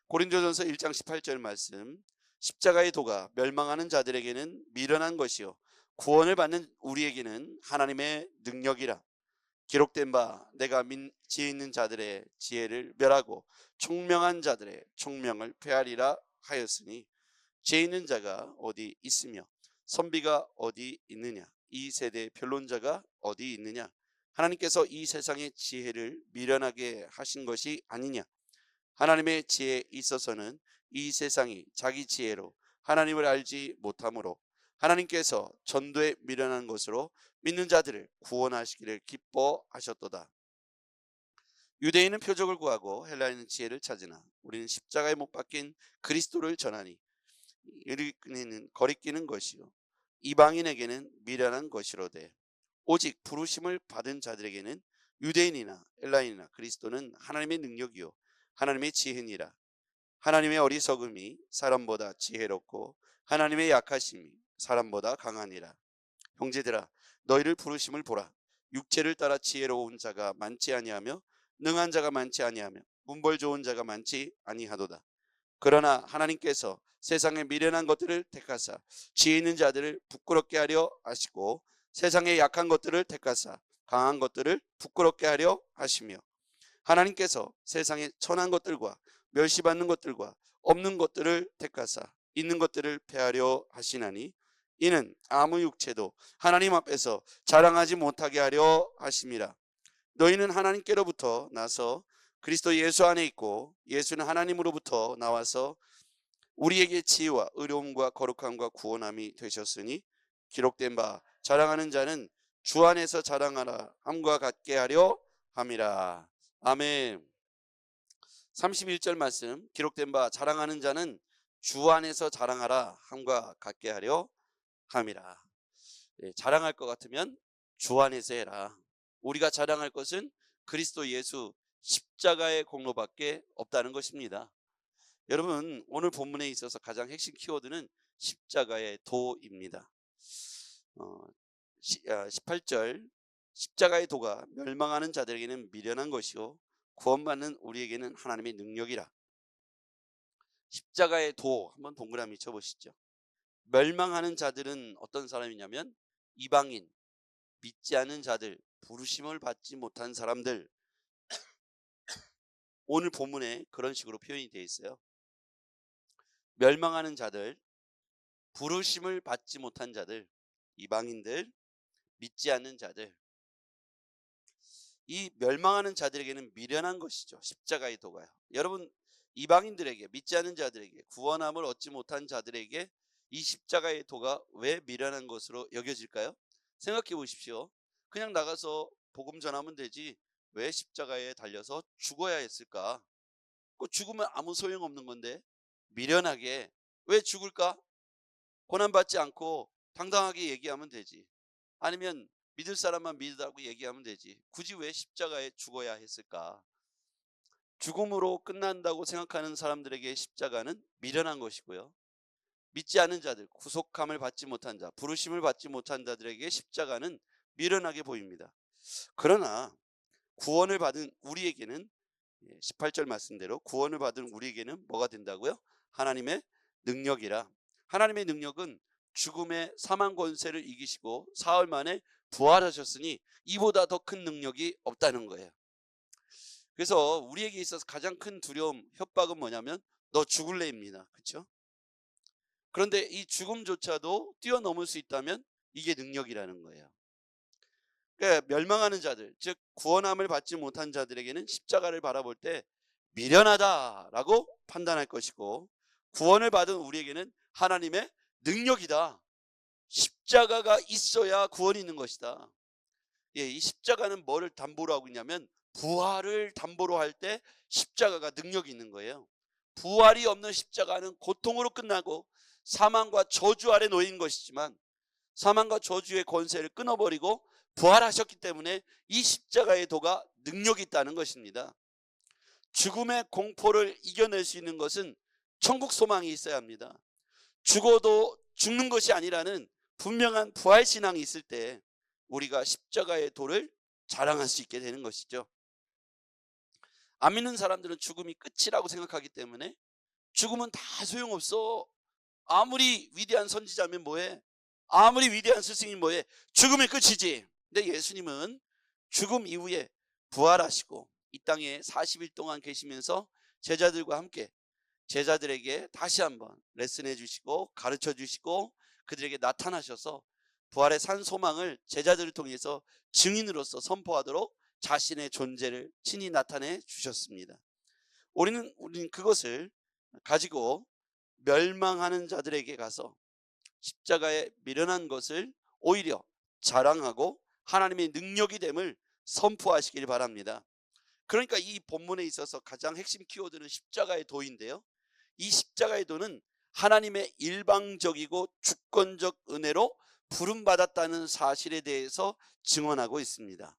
고린도전서 1장 18절 말씀, 십자가의 도가 멸망하는 자들에게는 미련한 것이요 구원을 받는 우리에게는 하나님의 능력이라. 기록된 바 내가 지혜 있는 자들의 지혜를 멸하고 총명한 자들의 총명을 폐하리라 하였으니, 지혜 있는 자가 어디 있으며 선비가 어디 있느냐? 이 세대의 변론자가 어디 있느냐? 하나님께서 이 세상의 지혜를 미련하게 하신 것이 아니냐? 하나님의 지혜에 있어서는 이 세상이 자기 지혜로 하나님을 알지 못하므로 하나님께서 전도에 미련한 것으로 믿는 자들을 구원하시기를 기뻐하셨도다. 유대인은 표적을 구하고 헬라인은 지혜를 찾으나 우리는 십자가에 못 박힌 그리스도를 전하니 이르기는 거리끼는 것이요 이방인에게는 미련한 것이로되 오직 부르심을 받은 자들에게는 유대인이나 헬라인이나 그리스도는 하나님의 능력이요 하나님의 지혜니라. 하나님의 어리석음이 사람보다 지혜롭고 하나님의 약하심이 사람보다 강하니라. 형제들아, 너희를 부르심을 보라. 육체를 따라 지혜로운 자가 많지 아니하며 능한 자가 많지 아니하며 문벌 좋은 자가 많지 아니하도다. 그러나 하나님께서 세상에 미련한 것들을 택하사 지혜 있는 자들을 부끄럽게 하려 하시고 세상에 약한 것들을 택하사 강한 것들을 부끄럽게 하려 하시며, 하나님께서 세상에 천한 것들과 멸시받는 것들과 없는 것들을 택하사 있는 것들을 폐하려 하시나니, 이는 아무 육체도 하나님 앞에서 자랑하지 못하게 하려 하심이라. 너희는 하나님께로부터 나서 그리스도 예수 안에 있고 예수는 하나님으로부터 나와서 우리에게 지혜와 의로움과 거룩함과 구원함이 되셨으니, 기록된 바 자랑하는 자는 주 안에서 자랑하라 함과 같게 하려 함이라. 아멘. 31절 말씀, 기록된 바 자랑하는 자는 주 안에서 자랑하라 함과 같게 하려 함이라. 자랑할 것 같으면 주 안에서 해라. 우리가 자랑할 것은 그리스도 예수 십자가의 공로밖에 없다는 것입니다. 여러분, 오늘 본문에 있어서 가장 핵심 키워드는 십자가의 도입니다. 18절, 십자가의 도가 멸망하는 자들에게는 미련한 것이요 구원받는 우리에게는 하나님의 능력이라. 십자가의 도 한번 동그라미 쳐보시죠. 멸망하는 자들은 어떤 사람이냐면 이방인, 믿지 않은 자들, 부르심을 받지 못한 사람들. 오늘 본문에 그런 식으로 표현이 되어 있어요. 멸망하는 자들, 부르심을 받지 못한 자들, 이방인들, 믿지 않는 자들. 이 멸망하는 자들에게는 미련한 것이죠. 십자가의 도가요. 여러분, 이방인들에게, 믿지 않는 자들에게, 구원함을 얻지 못한 자들에게 이 십자가의 도가 왜 미련한 것으로 여겨질까요? 생각해 보십시오. 그냥 나가서 복음 전하면 되지 왜 십자가에 달려서 죽어야 했을까? 그 죽으면 아무 소용없는 건데 미련하게 왜 죽을까? 고난받지 않고 당당하게 얘기하면 되지. 아니면 믿을 사람만 믿으라고 얘기하면 되지. 굳이 왜 십자가에 죽어야 했을까? 죽음으로 끝난다고 생각하는 사람들에게 십자가는 미련한 것이고요. 믿지 않는 자들, 구속함을 받지 못한 자, 부르심을 받지 못한 자들에게 십자가는 미련하게 보입니다. 그러나 구원을 받은 우리에게는 18절 말씀대로 구원을 받은 우리에게는 뭐가 된다고요? 하나님의 능력이라. 하나님의 능력은 죽음의 사망 권세를 이기시고 사흘 만에 부활하셨으니 이보다 더 큰 능력이 없다는 거예요. 그래서 우리에게 있어서 가장 큰 두려움, 협박은 뭐냐면 너 죽을래입니다. 그렇죠? 그런데 이 죽음조차도 뛰어넘을 수 있다면 이게 능력이라는 거예요. 그러니까 멸망하는 자들, 즉 구원함을 받지 못한 자들에게는 십자가를 바라볼 때 미련하다라고 판단할 것이고, 구원을 받은 우리에게는 하나님의 능력이다. 십자가가 있어야 구원이 있는 것이다. 이 십자가는 뭐를 담보로 하고 있냐면 부활을 담보로 할 때 십자가가 능력이 있는 거예요. 부활이 없는 십자가는 고통으로 끝나고 사망과 저주 아래 놓인 것이지만 사망과 저주의 권세를 끊어버리고 부활하셨기 때문에 이 십자가의 도가 능력이 있다는 것입니다. 죽음의 공포를 이겨낼 수 있는 것은 천국 소망이 있어야 합니다. 죽어도 죽는 것이 아니라는 분명한 부활신앙이 있을 때 우리가 십자가의 도를 자랑할 수 있게 되는 것이죠. 안 믿는 사람들은 죽음이 끝이라고 생각하기 때문에 죽으면 다 소용없어. 아무리 위대한 선지자면 뭐해? 아무리 위대한 스승이 뭐해? 죽으면 끝이지. 근데 예수님은 죽음 이후에 부활하시고 이 땅에 40일 동안 계시면서 제자들과 함께 제자들에게 다시 한번 레슨해 주시고 가르쳐 주시고 그들에게 나타나셔서 부활의 산 소망을 제자들을 통해서 증인으로서 선포하도록 자신의 존재를 친히 나타내 주셨습니다. 우리는 그것을 가지고 멸망하는 자들에게 가서 십자가에 미련한 것을 오히려 자랑하고 하나님의 능력이 됨을 선포하시길 바랍니다. 그러니까 이 본문에 있어서 가장 핵심 키워드는 십자가의 도인데요, 이 십자가의 도는 하나님의 일방적이고 주권적 은혜로 부름받았다는 사실에 대해서 증언하고 있습니다.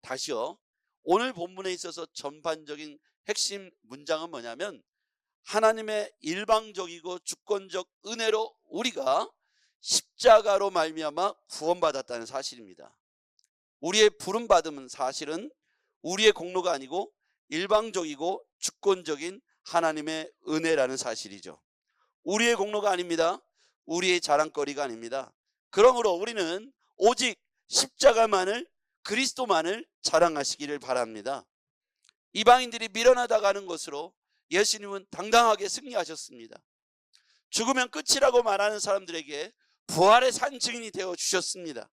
다시요, 오늘 본문에 있어서 전반적인 핵심 문장은 뭐냐면 하나님의 일방적이고 주권적 은혜로 우리가 십자가로 말미암아 구원받았다는 사실입니다. 우리의 부름받음은 사실은 우리의 공로가 아니고 일방적이고 주권적인 하나님의 은혜라는 사실이죠. 우리의 공로가 아닙니다. 우리의 자랑거리가 아닙니다. 그러므로 우리는 오직 십자가만을, 그리스도만을 자랑하시기를 바랍니다. 이방인들이 밀어나다 가는 것으로 예수님은 당당하게 승리하셨습니다. 죽으면 끝이라고 말하는 사람들에게 부활의 산 증인이 되어 주셨습니다.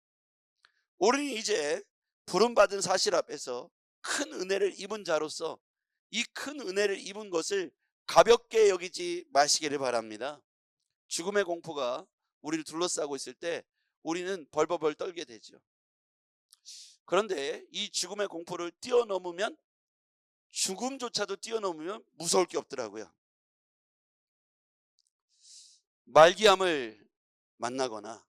우리는 이제 부름받은 사실 앞에서 큰 은혜를 입은 자로서 이 큰 은혜를 입은 것을 가볍게 여기지 마시기를 바랍니다. 죽음의 공포가 우리를 둘러싸고 있을 때 우리는 벌벌벌 떨게 되죠. 그런데 이 죽음의 공포를 뛰어넘으면, 죽음조차도 뛰어넘으면 무서울 게 없더라고요. 말기암을 만나거나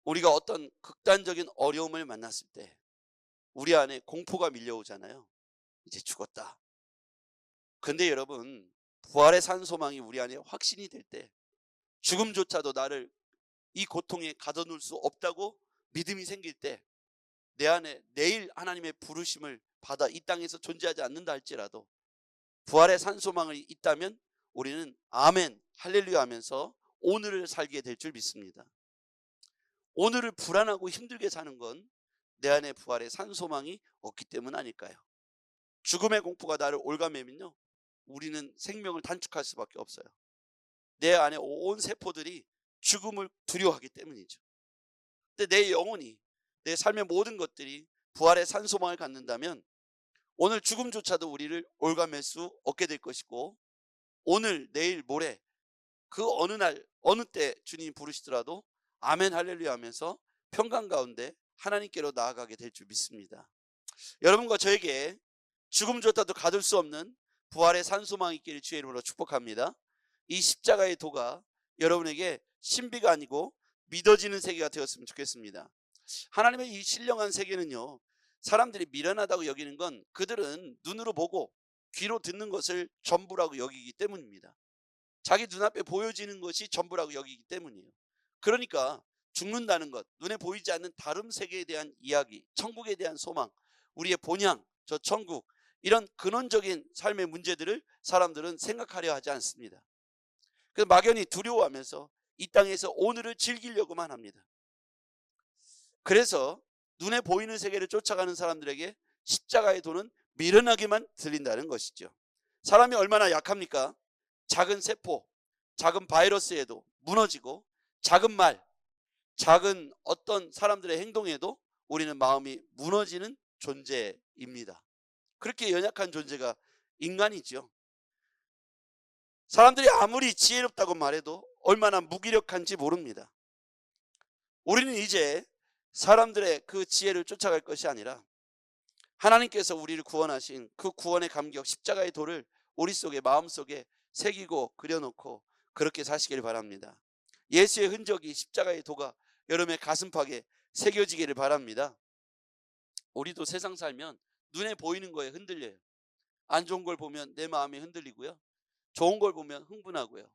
우리가 어떤 극단적인 어려움을 만났을 때 우리 안에 공포가 밀려오잖아요. 이제 죽었다. 근데 여러분, 부활의 산 소망이 우리 안에 확신이 될 때 죽음조차도 나를 이 고통에 가둬놓을 수 없다고 믿음이 생길 때 내 안에 내일 하나님의 부르심을 받아 이 땅에서 존재하지 않는다 할지라도 부활의 산 소망이 있다면 우리는 아멘 할렐루야 하면서 오늘을 살게 될 줄 믿습니다. 오늘을 불안하고 힘들게 사는 건 내 안에 부활의 산 소망이 없기 때문 아닐까요? 죽음의 공포가 나를 올가매면요, 우리는 생명을 단축할 수밖에 없어요. 내 안에 온 세포들이 죽음을 두려워하기 때문이죠. 근데 내 영혼이, 내 삶의 모든 것들이 부활의 산 소망을 갖는다면 오늘 죽음조차도 우리를 올가맬 수 없게 될 것이고, 오늘 내일 모레 그 어느 날 어느 때 주님이 부르시더라도 아멘 할렐루야 하면서 평강 가운데 하나님께로 나아가게 될 줄 믿습니다. 여러분과 저에게 죽음조차도 가둘 수 없는 부활의 산 소망이 있기를 주의 이름으로 축복합니다. 이 십자가의 도가 여러분에게 신비가 아니고 믿어지는 세계가 되었으면 좋겠습니다. 하나님의 이 신령한 세계는요, 사람들이 미련하다고 여기는 건 그들은 눈으로 보고 귀로 듣는 것을 전부라고 여기기 때문입니다. 자기 눈앞에 보여지는 것이 전부라고 여기기 때문이에요. 그러니까 죽는다는 것, 눈에 보이지 않는 다른 세계에 대한 이야기, 천국에 대한 소망, 우리의 본향, 저 천국, 이런 근원적인 삶의 문제들을 사람들은 생각하려 하지 않습니다. 그래서 막연히 두려워하면서 이 땅에서 오늘을 즐기려고만 합니다. 그래서 눈에 보이는 세계를 쫓아가는 사람들에게 십자가의 도는 미련하게만 들린다는 것이죠. 사람이 얼마나 약합니까? 작은 세포, 작은 바이러스에도 무너지고, 작은 말, 작은 어떤 사람들의 행동에도 우리는 마음이 무너지는 존재입니다. 그렇게 연약한 존재가 인간이죠. 사람들이 아무리 지혜롭다고 말해도 얼마나 무기력한지 모릅니다. 우리는 이제 사람들의 그 지혜를 쫓아갈 것이 아니라 하나님께서 우리를 구원하신 그 구원의 감격, 십자가의 도를 우리 속에, 마음속에 새기고 그려놓고 그렇게 사시길 바랍니다. 예수의 흔적이, 십자가의 도가 여러분의 가슴팍에 새겨지기를 바랍니다. 우리도 세상 살면 눈에 보이는 거에 흔들려요. 안 좋은 걸 보면 내 마음이 흔들리고요, 좋은 걸 보면 흥분하고요,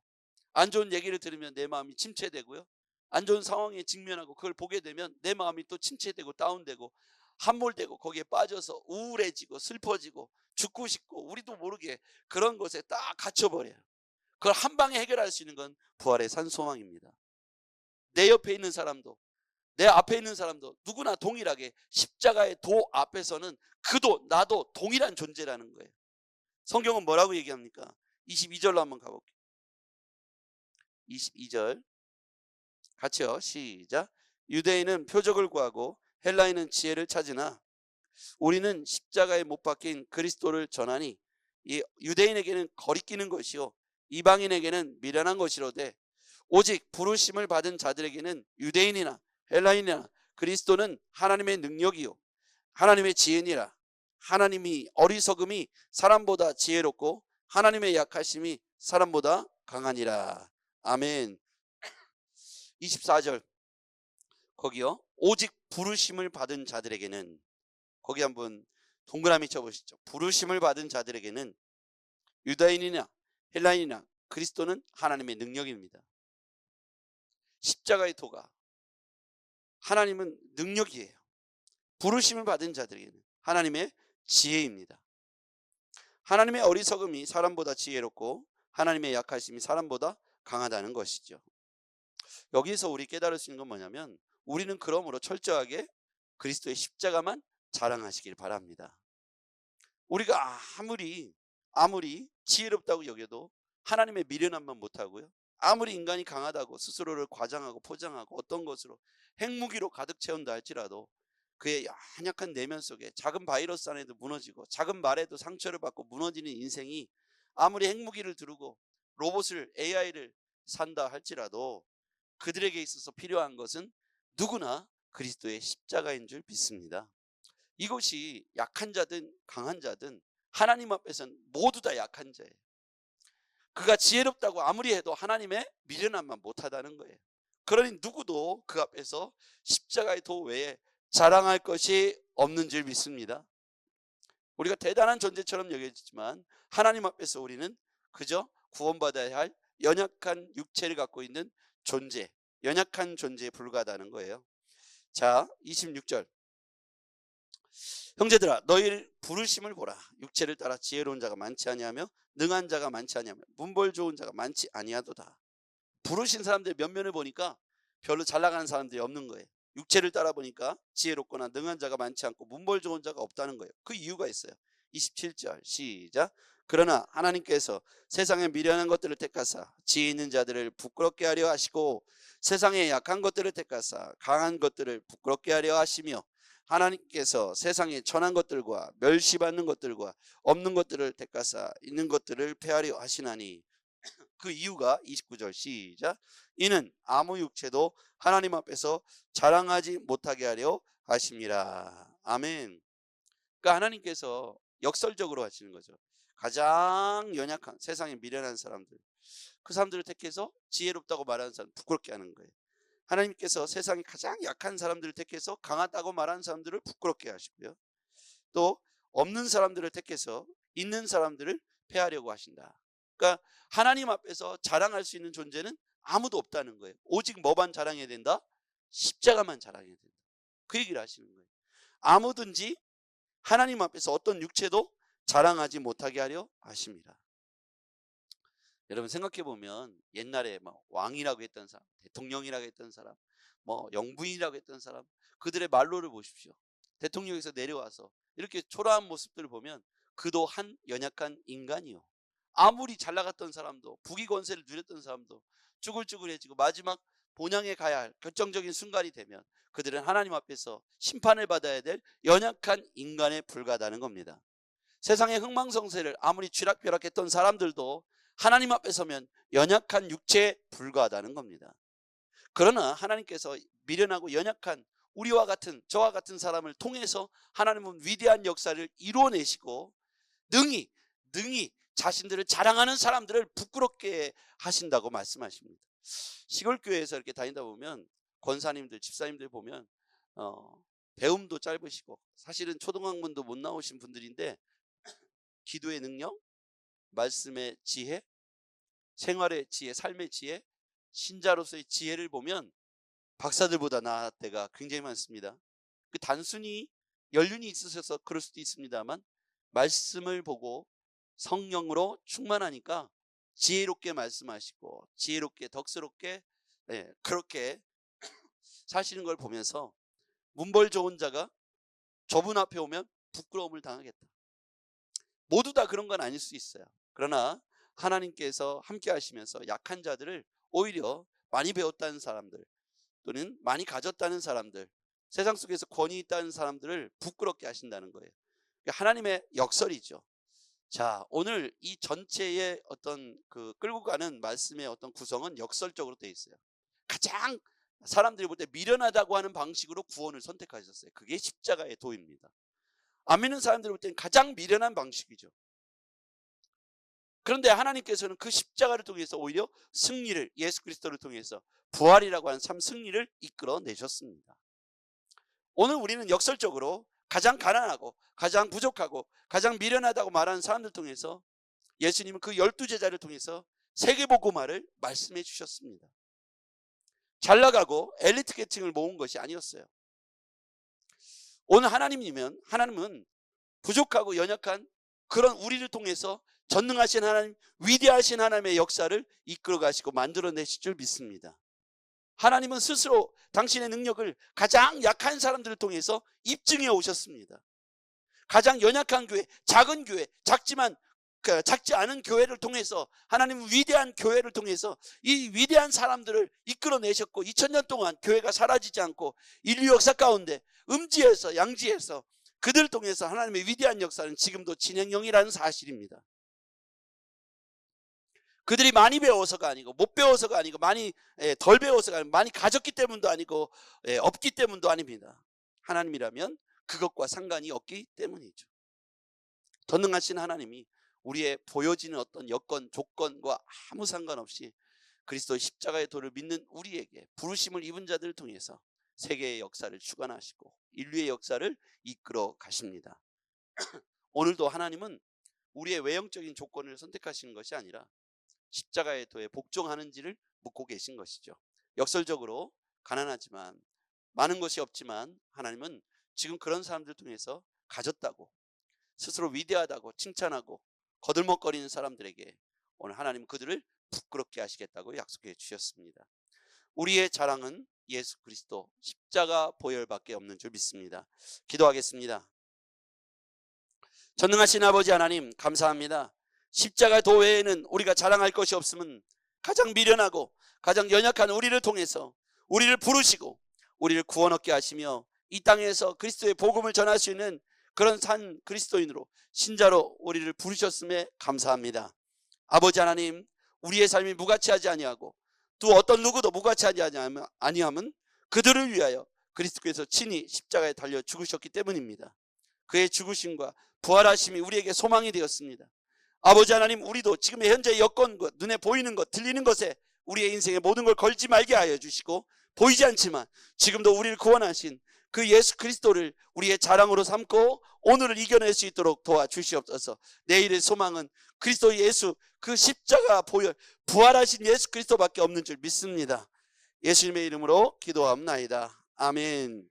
안 좋은 얘기를 들으면 내 마음이 침체되고요, 안 좋은 상황에 직면하고 그걸 보게 되면 내 마음이 또 침체되고 다운되고 함몰되고 거기에 빠져서 우울해지고 슬퍼지고 죽고 싶고 우리도 모르게 그런 것에 딱 갇혀버려요. 그걸 한 방에 해결할 수 있는 건 부활의 산소망입니다. 내 옆에 있는 사람도 내 앞에 있는 사람도 누구나 동일하게 십자가의 도 앞에서는 그도 나도 동일한 존재라는 거예요. 성경은 뭐라고 얘기합니까? 22절로 한번 가볼게요. 22절 같이요. 시작. 유대인은 표적을 구하고 헬라인은 지혜를 찾으나 우리는 십자가에 못 박힌 그리스도를 전하니 이 유대인에게는 거리끼는 것이요 이방인에게는 미련한 것이로되 오직 부르심을 받은 자들에게는 유대인이나 헬라인이나 그리스도는 하나님의 능력이요 하나님의 지혜니라. 하나님이 어리석음이 사람보다 지혜롭고 하나님의 약하심이 사람보다 강하니라. 아멘. 24절 거기요. 오직 부르심을 받은 자들에게는, 거기 한번 동그라미 쳐보시죠. 부르심을 받은 자들에게는 유다인이나 헬라인이나 그리스도는 하나님의 능력입니다. 십자가의 도가 하나님은 능력이에요. 부르심을 받은 자들에게는 하나님의 지혜입니다. 하나님의 어리석음이 사람보다 지혜롭고 하나님의 약하심이 사람보다 강하다는 것이죠. 여기서 우리 깨달을 수 있는 건 뭐냐면 우리는 그러므로 철저하게 그리스도의 십자가만 자랑하시길 바랍니다. 우리가 아무리 지혜롭다고 여겨도 하나님의 미련함만 못하고요, 아무리 인간이 강하다고 스스로를 과장하고 포장하고 어떤 것으로 핵무기로 가득 채운다 할지라도 그의 연약한 내면 속에 작은 바이러스 안에도 무너지고 작은 말에도 상처를 받고 무너지는 인생이 아무리 핵무기를 두르고 로봇을 AI를 산다 할지라도 그들에게 있어서 필요한 것은 누구나 그리스도의 십자가인 줄 믿습니다. 이것이 약한 자든 강한 자든 하나님 앞에서는 모두 다 약한 자예요. 그가 지혜롭다고 아무리 해도 하나님의 미련함만 못하다는 거예요. 그러니 누구도 그 앞에서 십자가의 도 외에 자랑할 것이 없는 줄 믿습니다. 우리가 대단한 존재처럼 여겨지지만 하나님 앞에서 우리는 그저 구원받아야 할 연약한 육체를 갖고 있는 존재, 연약한 존재에 불과하다는 거예요. 자, 26절. 형제들아 너희 부르심을 보라. 육체를 따라 지혜로운 자가 많지 아니하며 능한 자가 많지 아니하며 문벌 좋은 자가 많지 아니하도다. 부르신 사람들의 면면을 보니까 별로 잘 나가는 사람들이 없는 거예요. 육체를 따라 보니까 지혜롭거나 능한 자가 많지 않고 문벌 좋은 자가 없다는 거예요. 그 이유가 있어요. 27절 시작. 그러나 하나님께서 세상에 미련한 것들을 택하사 지혜 있는 자들을 부끄럽게 하려 하시고 세상에 약한 것들을 택하사 강한 것들을 부끄럽게 하려 하시며 하나님께서 세상에 천한 것들과 멸시받는 것들과 없는 것들을 택하사 있는 것들을 폐하려 하시나니 그 이유가 29절 시작. 이는 아무 육체도 하나님 앞에서 자랑하지 못하게 하려 하심이라. 아멘. 그러니까 하나님께서 역설적으로 하시는 거죠. 가장 연약한 세상에 미련한 사람들, 그 사람들을 택해서 지혜롭다고 말하는 사람 부끄럽게 하는 거예요. 하나님께서 세상에 가장 약한 사람들을 택해서 강하다고 말하는 사람들을 부끄럽게 하시고요, 또 없는 사람들을 택해서 있는 사람들을 폐하려고 하신다. 그러니까 하나님 앞에서 자랑할 수 있는 존재는 아무도 없다는 거예요. 오직 뭐만 자랑해야 된다? 십자가만 자랑해야 된다. 그 얘기를 하시는 거예요. 아무든지 하나님 앞에서 어떤 육체도 자랑하지 못하게 하려 하십니다. 여러분 생각해 보면 옛날에 뭐 왕이라고 했던 사람, 대통령이라고 했던 사람, 뭐 영부인이라고 했던 사람, 그들의 말로를 보십시오. 대통령에서 내려와서 이렇게 초라한 모습들을 보면 그도 한 연약한 인간이요. 아무리 잘 나갔던 사람도, 부귀 권세를 누렸던 사람도 쭈글쭈글해지고 마지막 본향에 가야 할 결정적인 순간이 되면 그들은 하나님 앞에서 심판을 받아야 될 연약한 인간에 불과하다는 겁니다. 세상의 흥망성쇠를 아무리 쥐락펴락했던 사람들도 하나님 앞에 서면 연약한 육체에 불과하다는 겁니다. 그러나 하나님께서 미련하고 연약한 우리와 같은 저와 같은 사람을 통해서 하나님은 위대한 역사를 이루어내시고 능히 자신들을 자랑하는 사람들을 부끄럽게 하신다고 말씀하십니다. 시골교회에서 이렇게 다니다 보면 권사님들, 집사님들 보면 배움도 짧으시고 사실은 초등학문도 못 나오신 분들인데 기도의 능력, 말씀의 지혜, 생활의 지혜, 삶의 지혜, 신자로서의 지혜를 보면 박사들보다 나을 때가 굉장히 많습니다. 그 단순히 연륜이 있으셔서 그럴 수도 있습니다만 말씀을 보고 성령으로 충만하니까 지혜롭게 말씀하시고 지혜롭게 덕스럽게 그렇게 사시는 걸 보면서 문벌 좋은 자가 저분 앞에 오면 부끄러움을 당하겠다. 모두 다 그런 건 아닐 수 있어요. 그러나 하나님께서 함께 하시면서 약한 자들을 오히려 많이 배웠다는 사람들 또는 많이 가졌다는 사람들, 세상 속에서 권위 있다는 사람들을 부끄럽게 하신다는 거예요. 하나님의 역설이죠. 자, 오늘 이 전체의 어떤 그 끌고 가는 말씀의 어떤 구성은 역설적으로 되어 있어요. 가장 사람들이 볼 때 미련하다고 하는 방식으로 구원을 선택하셨어요. 그게 십자가의 도입니다. 안 믿는 사람들이 볼 때는 가장 미련한 방식이죠. 그런데 하나님께서는 그 십자가를 통해서 오히려 승리를, 예수 그리스도를 통해서 부활이라고 하는 참 승리를 이끌어내셨습니다. 오늘 우리는 역설적으로 가장 가난하고 가장 부족하고 가장 미련하다고 말하는 사람들 통해서 예수님은 그 12제자를 통해서 세계복음화를 말씀해 주셨습니다. 잘 나가고 엘리트 계층을 모은 것이 아니었어요. 오늘 하나님은 부족하고 연약한 그런 우리를 통해서 전능하신 하나님, 위대하신 하나님의 역사를 이끌어 가시고 만들어내실 줄 믿습니다. 하나님은 스스로 당신의 능력을 가장 약한 사람들을 통해서 입증해 오셨습니다. 가장 연약한 교회, 작은 교회, 작지 않은 교회를 통해서, 하나님은 위대한 교회를 통해서 이 위대한 사람들을 이끌어내셨고 2000년 동안 교회가 사라지지 않고 인류 역사 가운데 음지에서 양지에서 그들을 통해서 하나님의 위대한 역사는 지금도 진행형이라는 사실입니다. 그들이 많이 배워서가 아니고 못 배워서가 아니고 많이 덜 배워서가 아니고 많이 가졌기 때문도 아니고 없기 때문도 아닙니다. 하나님이라면 그것과 상관이 없기 때문이죠. 전능하신 하나님이 우리의 보여지는 어떤 여건, 조건과 아무 상관없이 그리스도의 십자가의 도를 믿는 우리에게 부르심을 입은 자들을 통해서 세계의 역사를 주관하시고 인류의 역사를 이끌어 가십니다. 오늘도 하나님은 우리의 외형적인 조건을 선택하시는 것이 아니라 십자가의 도에 복종하는지를 묻고 계신 것이죠. 역설적으로 가난하지만 많은 것이 없지만 하나님은 지금 그런 사람들 통해서 가졌다고 스스로 위대하다고 칭찬하고 거들먹거리는 사람들에게 오늘 하나님은 그들을 부끄럽게 하시겠다고 약속해 주셨습니다. 우리의 자랑은 예수 그리스도 십자가 보혈밖에 없는 줄 믿습니다. 기도하겠습니다. 전능하신 아버지 하나님 감사합니다. 십자가 도 외에는 우리가 자랑할 것이 없음은 가장 미련하고 가장 연약한 우리를 통해서 우리를 부르시고 우리를 구원 얻게 하시며 이 땅에서 그리스도의 복음을 전할 수 있는 그런 산 그리스도인으로 신자로 우리를 부르셨음에 감사합니다. 아버지 하나님, 우리의 삶이 무가치하지 아니하고 또 어떤 누구도 무가치하지 아니함은 그들을 위하여 그리스도께서 친히 십자가에 달려 죽으셨기 때문입니다. 그의 죽으심과 부활하심이 우리에게 소망이 되었습니다. 아버지 하나님, 우리도 지금의 현재 여건과 눈에 보이는 것, 들리는 것에 우리의 인생의 모든 걸 걸지 말게 하여 주시고, 보이지 않지만 지금도 우리를 구원하신 그 예수 그리스도를 우리의 자랑으로 삼고 오늘을 이겨낼 수 있도록 도와주시옵소서. 내일의 소망은 그리스도 예수, 그 십자가 보혈 부활하신 예수 그리스도밖에 없는 줄 믿습니다. 예수님의 이름으로 기도하옵나이다. 아멘.